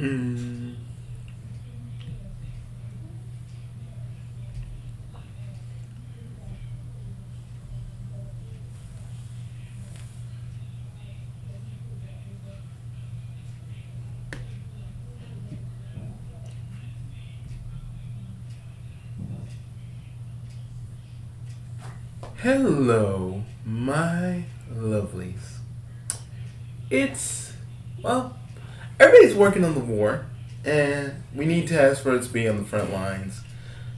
Mm. Hello, my lovelies. It's, well, everybody's working on the war, and we need task force to be on the front lines.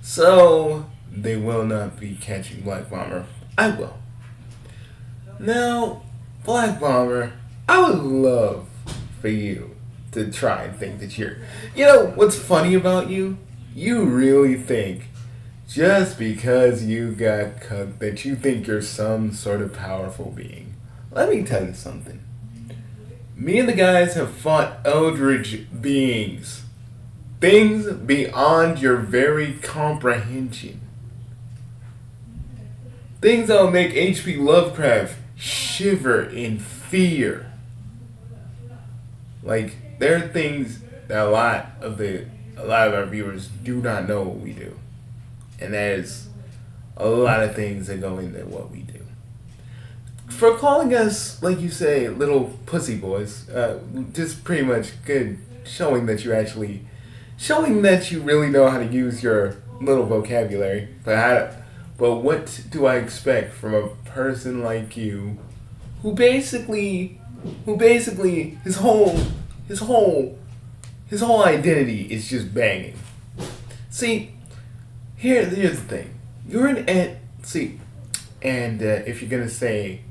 So, they will not be catching Black Bomber. I will. Now, Black Bomber, I would love for you to try and think that you're. You know, what's funny about you? You really think just because you got cooked that you think you're some sort of powerful being. Let me tell you something. Me and the guys have fought eldritch beings. Things beyond your very comprehension. Things that'll make H.P. Lovecraft shiver in fear. Like, there are things that a lot of our viewers do not know what we do. And there's a lot of things that go into what we do. For calling us, like you say, little pussy boys, just pretty much good, showing that you really know how to use your little vocabulary. But what do I expect from a person like you, who basically, his whole identity is just banging. See, here's the thing. You're an ant. See, and if you're gonna say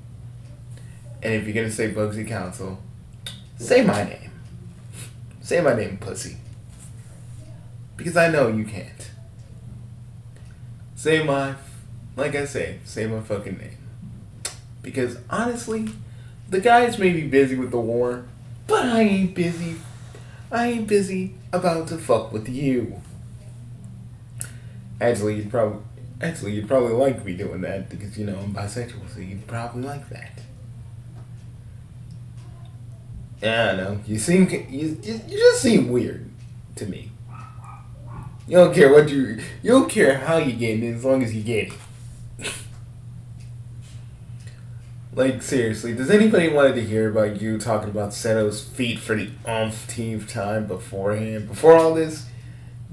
Bugsy Council, say my name. Say my name, pussy. Because I know you can't. Say my fucking name. Because honestly, the guys may be busy with the war, but I ain't busy. I ain't busy about to fuck with you. Actually, you'd probably like me doing that because you know I'm bisexual, so you'd probably like that. Yeah, I know. You just seem weird to me. You don't care how you get it as long as you get it. Like, seriously, does anybody want to hear about you talking about Seto's feet for the umpteenth time beforehand? Before all this?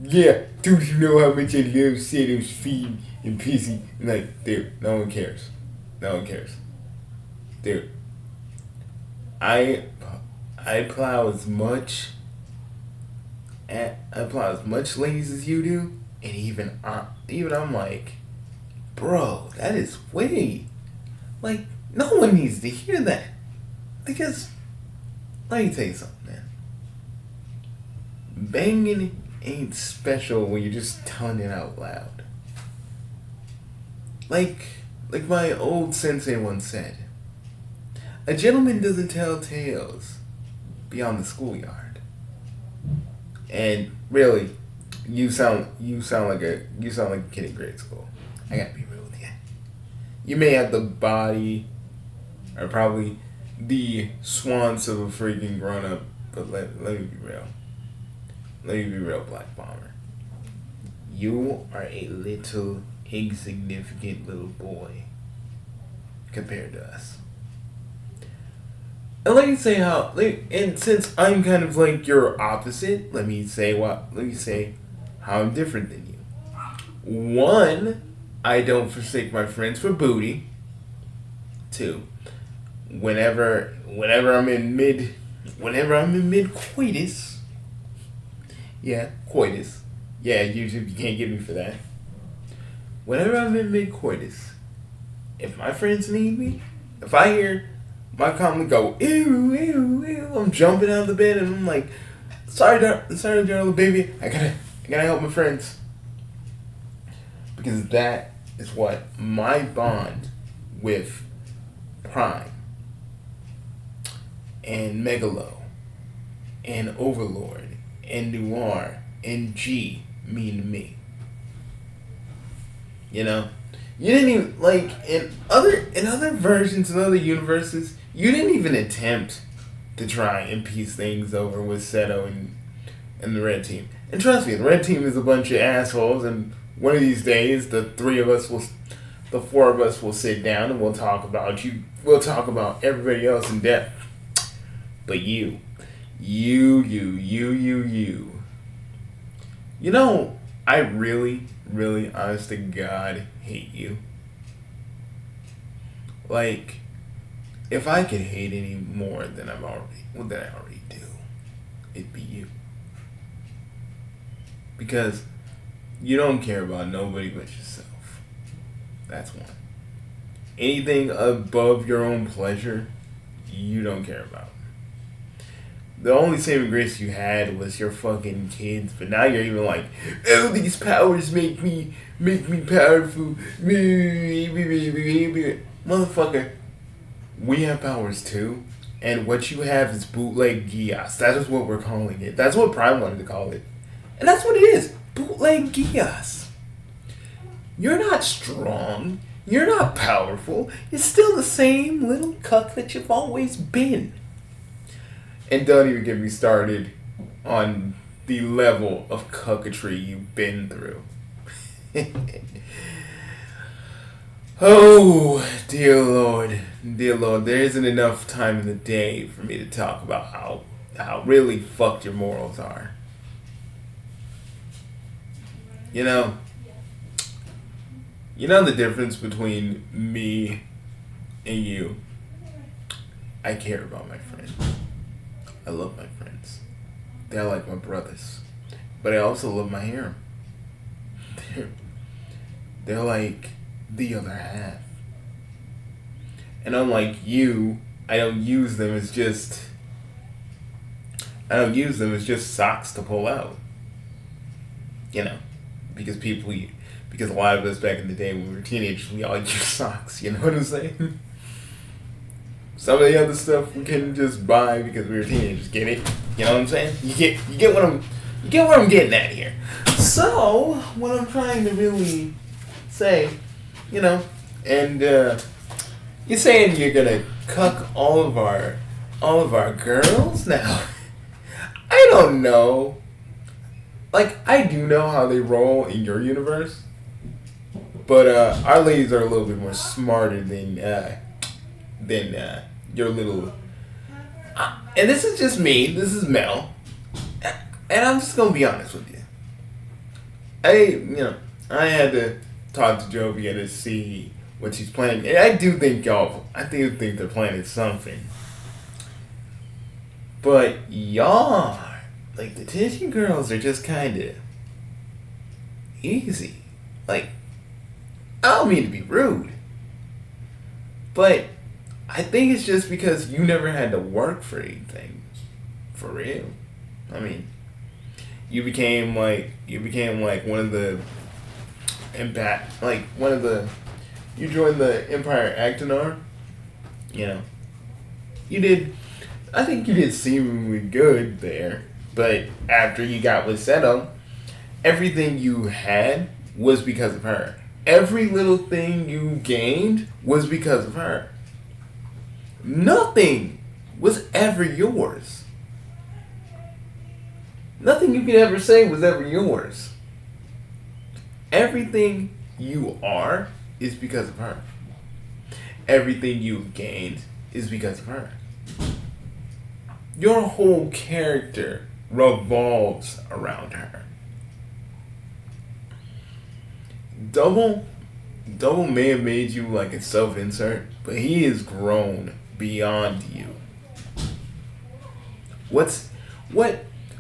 Yeah, don't you know how much I love Seto's feet and pissy? Like, dude, no one cares. No one cares. Dude, I plow as much ladies as you do, and even I'm like, bro, that is way, like, no one needs to hear that. Because, let me tell you something, man. Banging ain't special when you're just telling it out loud. Like my old sensei once said, a gentleman doesn't tell tales beyond the schoolyard. And really, you sound like a kid in grade school. I gotta be real with you. You may have the body or probably the swans of a freaking grown up, but let me be real. Let me be real, Black Bomber. You are a little insignificant little boy compared to us. And let me say and since I'm kind of like your opposite, let me say how I'm different than you. One, I don't forsake my friends for booty. Two, whenever I'm in mid coitus. Yeah, coitus. Yeah, YouTube, you can't get me for that. Whenever I'm in mid coitus, if my friends need me, if I hear my calmly go, ew, ew, ew, I'm jumping out of the bed and I'm like, sorry, darling baby, I gotta help my friends. Because that is what my bond with Prime and Megalo and Overlord and Noir and G mean to me. You know? You didn't even, like, in other versions, in other universes, you didn't even attempt to try and piece things over with Seto and the red team. And trust me, the red team is a bunch of assholes. And one of these days, the four of us will sit down and we'll talk about you. We'll talk about everybody else in depth. But you. You know, I really, really, honest to God, hate you. Like, if I could hate any more than I already do, it'd be you. Because you don't care about nobody but yourself. That's one. Anything above your own pleasure, you don't care about. The only saving grace you had was your fucking kids, but now you're even like, oh, these powers make me powerful. Motherfucker, we have powers too, and what you have is bootleg Gias. That is what we're calling it. That's what Prime wanted to call it. And that's what it is. Bootleg Gias. You're not strong. You're not powerful. You're still the same little cuck that you've always been. And don't even get me started on the level of cucketry you've been through. Oh, dear Lord, there isn't enough time in the day for me to talk about how really fucked your morals are. You know the difference between me and you? I care about my friends. I love my friends. They're like my brothers. But I also love my harem. They're like the other half. And unlike you, I don't use them as just socks to pull out. You know, because a lot of us back in the day when we were teenagers, we all used socks. You know what I'm saying? Some of the other stuff we couldn't just buy because we were teenagers. Get it? You know what I'm saying? You get what I'm getting at here. So what I'm trying to really say, and you're saying you're gonna cuck all of our girls now. I don't know. Like, I do know how they roll in your universe, but our ladies are a little bit more smarter than your little. And this is just me. This is Mel, and I'm just gonna be honest with you. I had to talk to Jovia to see what she's planning, and I do think they're planning something. But y'all, like, the Tishy girls are just kind of easy. Like, I don't mean to be rude, but I think it's just because you never had to work for anything, for real. I mean, you became like one of the you joined the Empire Actinar. I think you did seemingly good there, but after you got with Seto, everything you had was because of her. Every little thing you gained was because of her. Nothing was ever yours. Nothing you could ever say was ever yours. Everything you are is because of her. Everything you've gained is because of her. Your whole character revolves around her. Double may have made you like a self-insert, but he has grown beyond you. What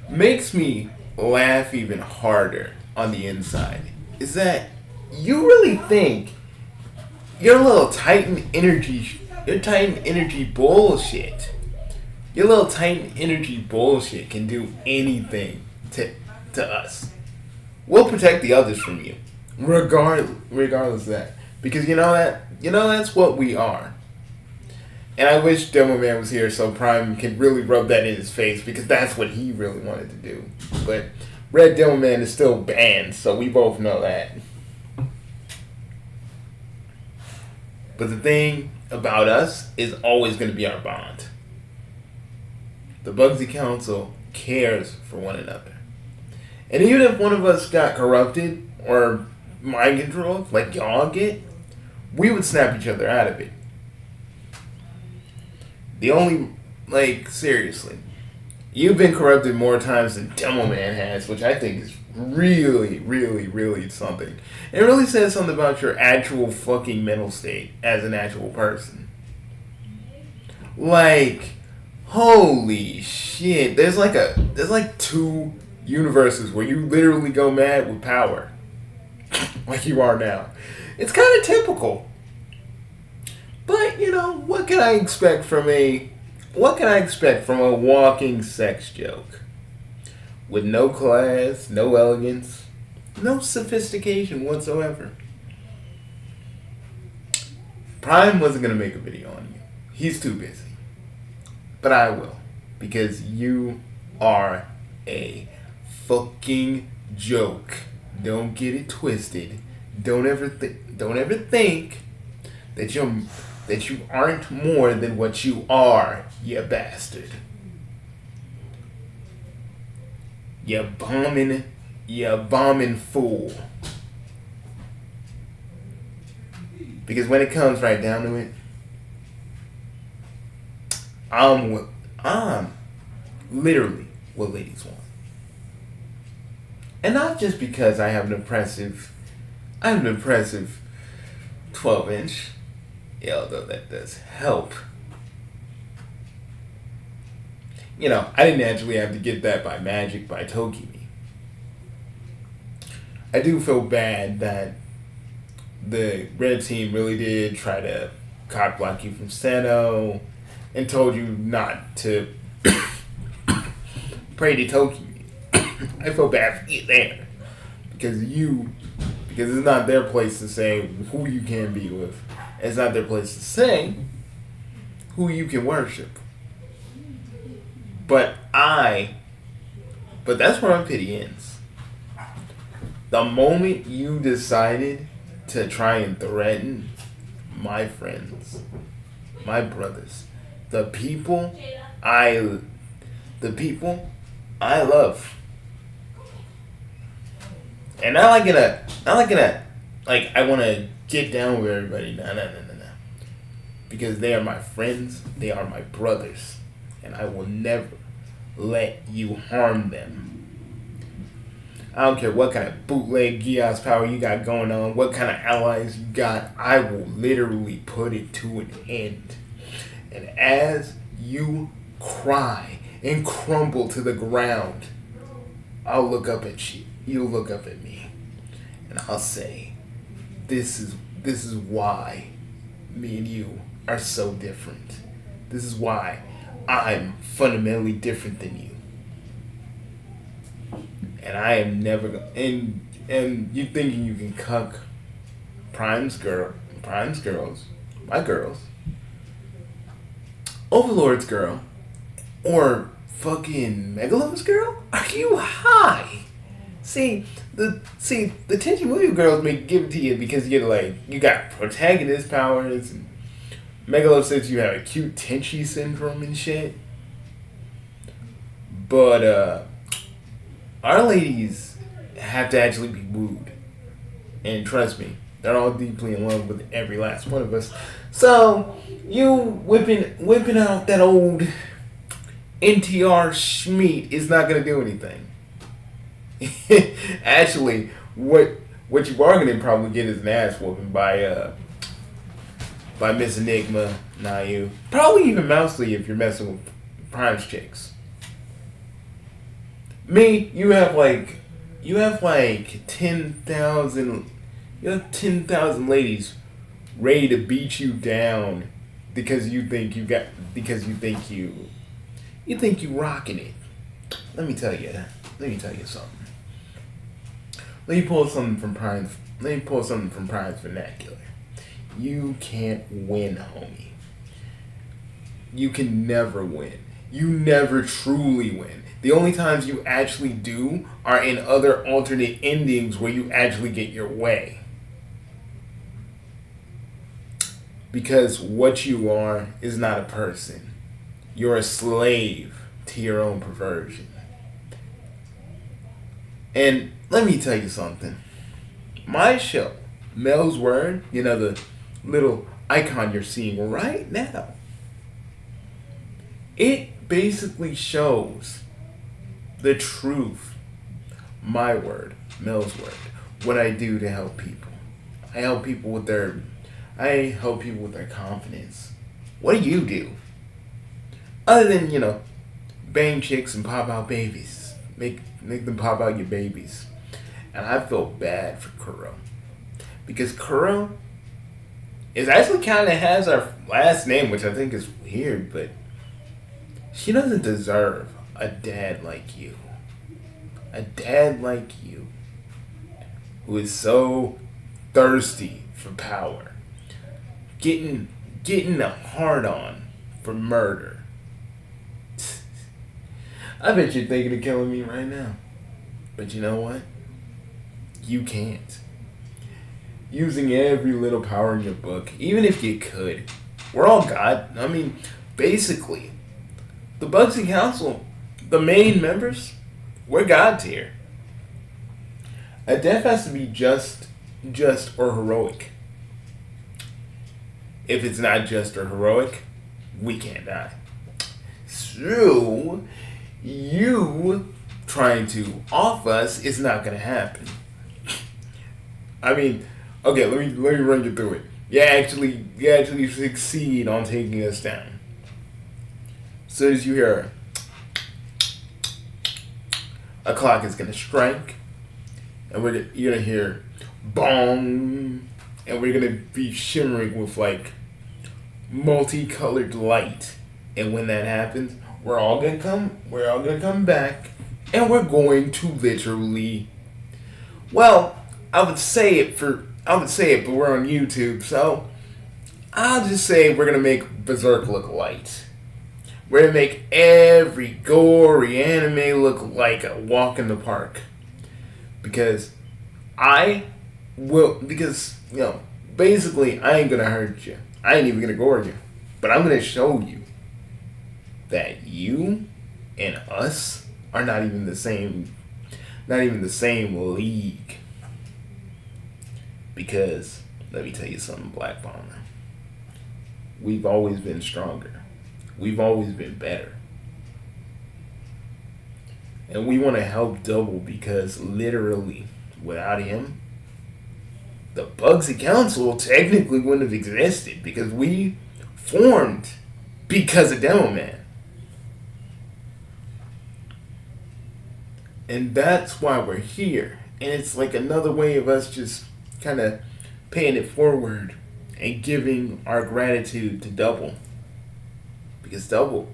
makes me laugh even harder on the inside is that you really think your little Titan energy bullshit, can do anything to us. We'll protect the others from you, regardless of that, because that's what we are. And I wish Demo Man was here so Prime could really rub that in his face, because that's what he really wanted to do. But Red Demo Man is still banned, so we both know that. But the thing about us is always going to be our bond. The Bugsy Council cares for one another. And even if one of us got corrupted or mind controlled, like y'all get, we would snap each other out of it. The only, like, seriously, you've been corrupted more times than Demo Man has, which I think is really, really, really something. It really says something about your actual fucking mental state as an actual person. Like, holy shit. There's like two universes where you literally go mad with power. Like you are now. It's kind of typical. But, you know, what can I expect from a walking sex joke? With no class, no elegance, no sophistication whatsoever. Prime wasn't going to make a video on you. He's too busy. But I will. Because you are a fucking joke. Don't get it twisted. Don't ever think that you aren't more than what you are, you bastard. You bombing fool. Because when it comes right down to it, I'm literally what ladies want. And not just because I have an impressive 12-inch, although that does help. You know, I didn't actually have to get that by magic by Tokimi. I do feel bad that the red team really did try to cock block you from Seno and told you not to pray to Tokimi. I feel bad for you there. Because it's not their place to say who you can be with. It's not their place to say who you can worship. But that's where my pity ends. The moment you decided to try and threaten my friends, my brothers, the people I love. And I want to get down with everybody. No. Because they are my friends, they are my brothers, and I will never let you harm them. I don't care what kind of bootleg Gios power you got going on, what kind of allies you got, I will literally put it to an end. And as you cry and crumble to the ground, I'll look up at you. You'll look up at me. And I'll say, this is why me and you are so different. This is why I'm fundamentally different than you. And I am never and you thinking you can cuck Prime's girls, my girls, Overlord's girl, or fucking Megalo's girl? Are you high? See, the Tenchi Muyo girls may give it to you because you got protagonist powers, and Megalo says you have acute Tenchi syndrome and shit. But our ladies have to actually be wooed. And trust me, they're all deeply in love with every last one of us. So, you whipping out that old NTR Schmeat is not going to do anything. Actually, what you are going to probably get is an ass whooping by Miss Enigma, Nayu. Probably even Mousley if you're messing with Prime's chicks. Me, you have 10,000 ladies ready to beat you down because you think you rocking it. Let me tell you something. Let me pull something from Prime's vernacular. You can't win, homie. You can never win. You never truly win. The only times you actually do are in other alternate endings where you actually get your way. Because what you are is not a person. You're a slave to your own perversion. And let me tell you something. My show, Mel's Word, the little icon you're seeing right now, it basically shows the truth. My word, Mel's Word. What I do to help people. I help people with their confidence. What do you do? Other than, bang chicks and pop out babies. Make them pop out your babies. And I feel bad for Kuro. Because Kuro is actually kind of has our last name, which I think is weird, but she doesn't deserve a dad like you. A dad like you who is so thirsty for power. Getting a hard on for murder. I bet you're thinking of killing me right now. But you know what? You can't. Using every little power in your book, even if you could. We're all God. I mean, basically, the Bugsy Council, the main members, we're God tier. A death has to be just or heroic. If it's not just or heroic, we can't die. So, you trying to off us is not going to happen. I mean, okay, let me run you through it. You actually succeed on taking us down. As soon as you hear a clock is going to strike, and you're going to hear bong, and we're going to be shimmering with like multicolored light. And when that happens, we're all gonna come back, and we're going to literally, well, I would say it, but we're on YouTube, so I'll just say we're gonna make Berserk look light. We're gonna make every gory anime look like a walk in the park. Because basically I ain't gonna hurt you. I ain't even gonna gore you. But I'm gonna show you that you and us are not even the same league. Because let me tell you something, Black Bomber. We've always been stronger. We've always been better. And we want to help Double because literally, without him, the Bugsy Council technically wouldn't have existed because we formed because of Demo Man. And that's why we're here. And it's like another way of us just kind of paying it forward and giving our gratitude to Double. Because Double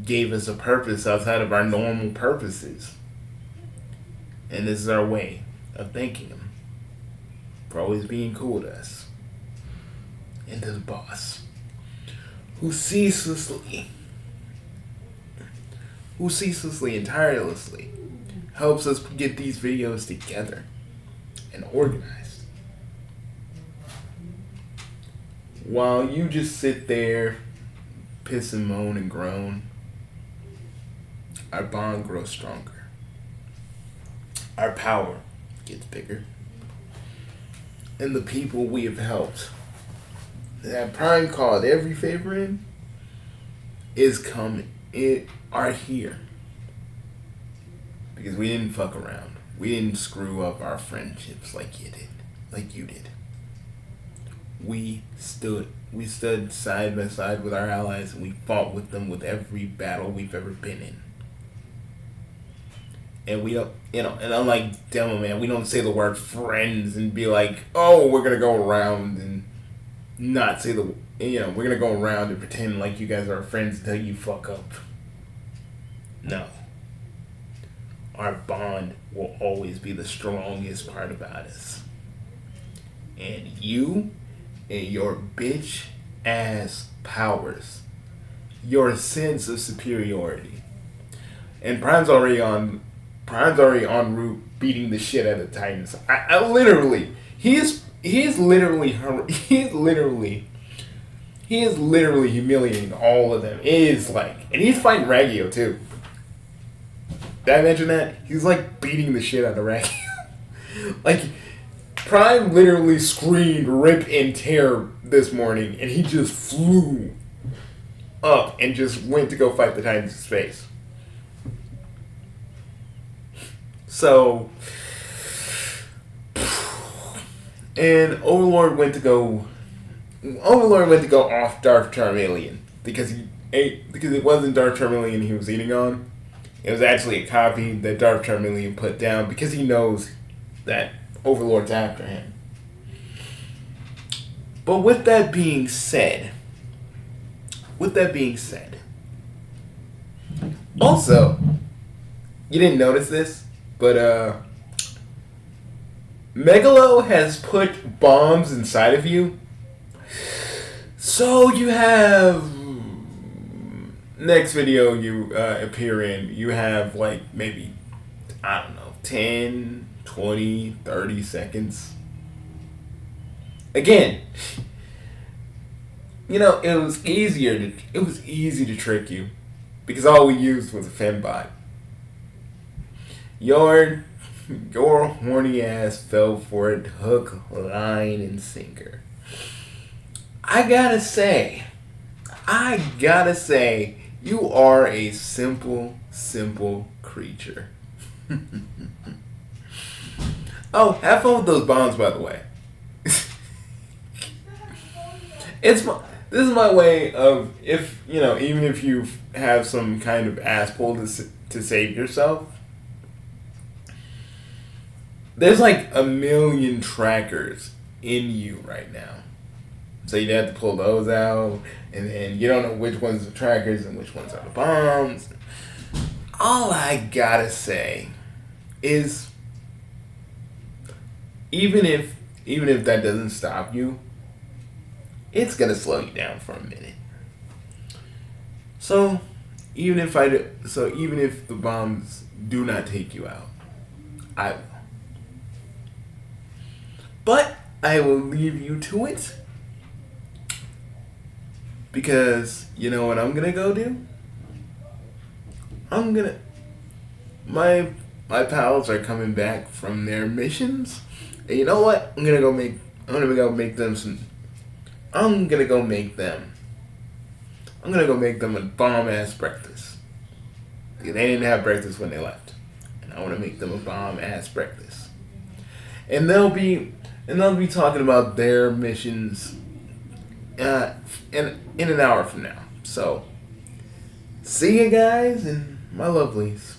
gave us a purpose outside of our normal purposes. And this is our way of thanking him for always being cool to us. And to the boss, who ceaselessly and tirelessly helps us get these videos together and organized. While you just sit there, piss and moan and groan, our bond grows stronger. Our power gets bigger. And the people we have helped, that Prime called every favor in, is coming. Are here. Because we didn't fuck around. We didn't screw up our friendships like you did. We stood side by side with our allies, and we fought with them with every battle we've ever been in. And we don't, and unlike Demo Man, we don't say the word friends and be like, oh, we're gonna go around and not say we're gonna go around and pretend like you guys are friends until you fuck up. No. Our bond will always be the strongest part about us. And you and your bitch ass powers, your sense of superiority. And Prime's already en route beating the shit out of Titans. I literally, he is literally humiliating all of them. It is like, and he's fighting Raggio too. Did I mention that? He's like beating the shit out of Racky. Like, Prime literally screamed rip and tear this morning, and he just flew up and just went to go fight the Titans in space. So, and Overlord went to go off Dark Charmeleon because it wasn't Dark Charmeleon he was eating on. It was actually a copy that Dark Charmeleon put down because he knows that Overlord's after him. But with that being said, also, you didn't notice this, but Megalo has put bombs inside of you. So you have, next video you appear in, you have like maybe, I don't know, 10, 20, 30 seconds. Again, it was easy to trick you because all we used was a fembot. Your horny ass fell for it, hook, line, and sinker. I gotta say, you are a simple creature. Oh, have fun with those bombs, by the way. This is my way of, even if you have some kind of ass pull to save yourself, there's like a million trackers in you right now. So you'd have to pull those out, and you don't know which ones are trackers and which ones are the bombs. All I gotta say is, even if that doesn't stop you, it's gonna slow you down for a minute. So even if the bombs do not take you out, I will. But I will leave you to it, because you know what I'm gonna go do? My pals are coming back from their missions, and you know what? I'm gonna go make them a bomb ass breakfast. Because they didn't have breakfast when they left, and I want to make them a bomb ass breakfast. And they'll be talking about their missions in an hour from now. So, see you guys, and my lovelies.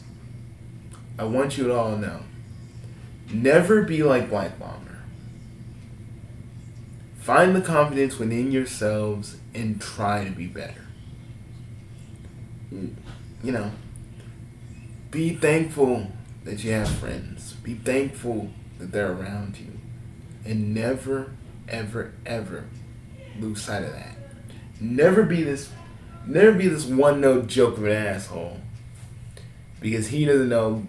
I want you to all know, never be like Black Bomber. Find the confidence within yourselves and try to be better. Be thankful that you have friends. Be thankful that they're around you. And never, ever, ever lose sight of that. Never be this one-note joke of an asshole. Because he doesn't know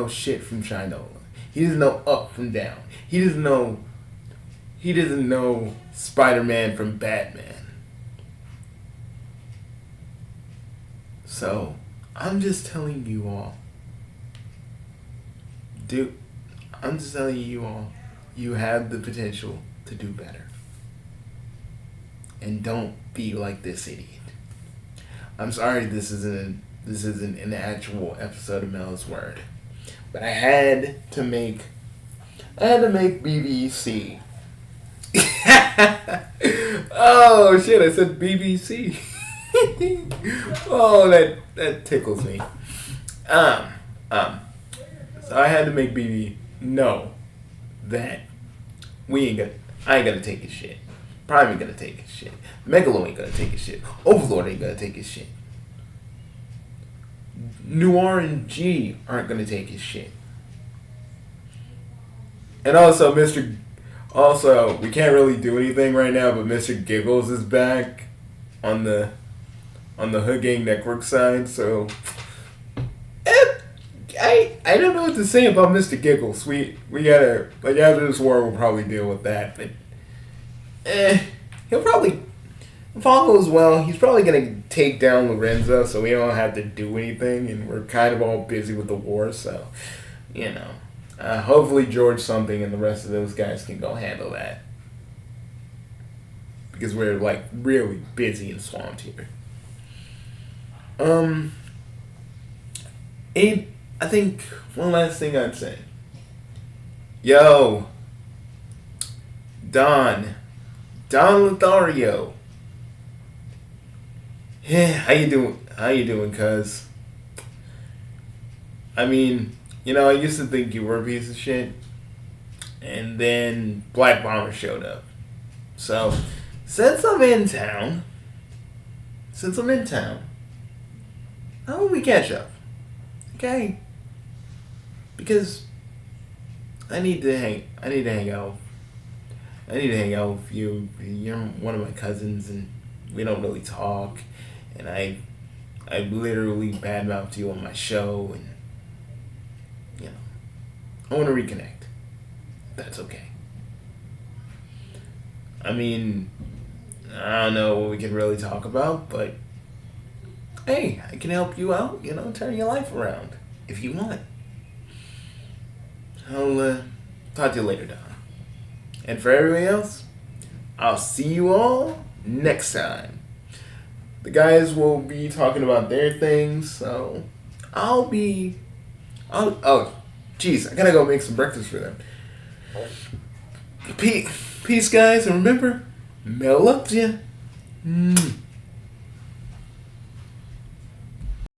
shit from Shinola. He doesn't know up from down. He doesn't know Spider-Man from Batman. So, I'm just telling you all. You have the potential to do better. And don't be like this idiot. I'm sorry this isn't an actual episode of Mel's Word. But I had to make BBC. Oh shit, I said BBC. Oh, that tickles me. So I had to make BB know that I ain't gonna take his shit. Prime ain't gonna take his shit. Megalo ain't gonna take his shit. Overlord ain't gonna take his shit. Noir and G aren't gonna take his shit. And also, we can't really do anything right now, but Mr. Giggles is back on the Hood Gang Network side, so I don't know what to say about Mr. Giggles. We gotta, after this war we'll probably deal with that, but he'll If all goes well, he's probably going to take down Lorenzo so we don't have to do anything, and we're kind of all busy with the war, so, you know. Hopefully George something and the rest of those guys can go handle that. Because we're, like, really busy and swamped here. I think one last thing I'd say. Yo, Don Lothario. Yeah, how you doing? How you doing, cuz? I mean, I used to think you were a piece of shit, and then Black Bomber showed up. So, since I'm in town, how about we catch up? Okay? Because I need to hang out. I need to hang out with you. You're one of my cousins, and we don't really talk. And I literally badmouthed you on my show, and I want to reconnect. That's okay. I mean, I don't know what we can really talk about, but hey, I can help you out. Turn your life around if you want. I'll talk to you later, Don. And for everybody else, I'll see you all next time. The guys will be talking about their things, so oh, jeez, I gotta go make some breakfast for them. Peace, guys, and remember, Mel loves you.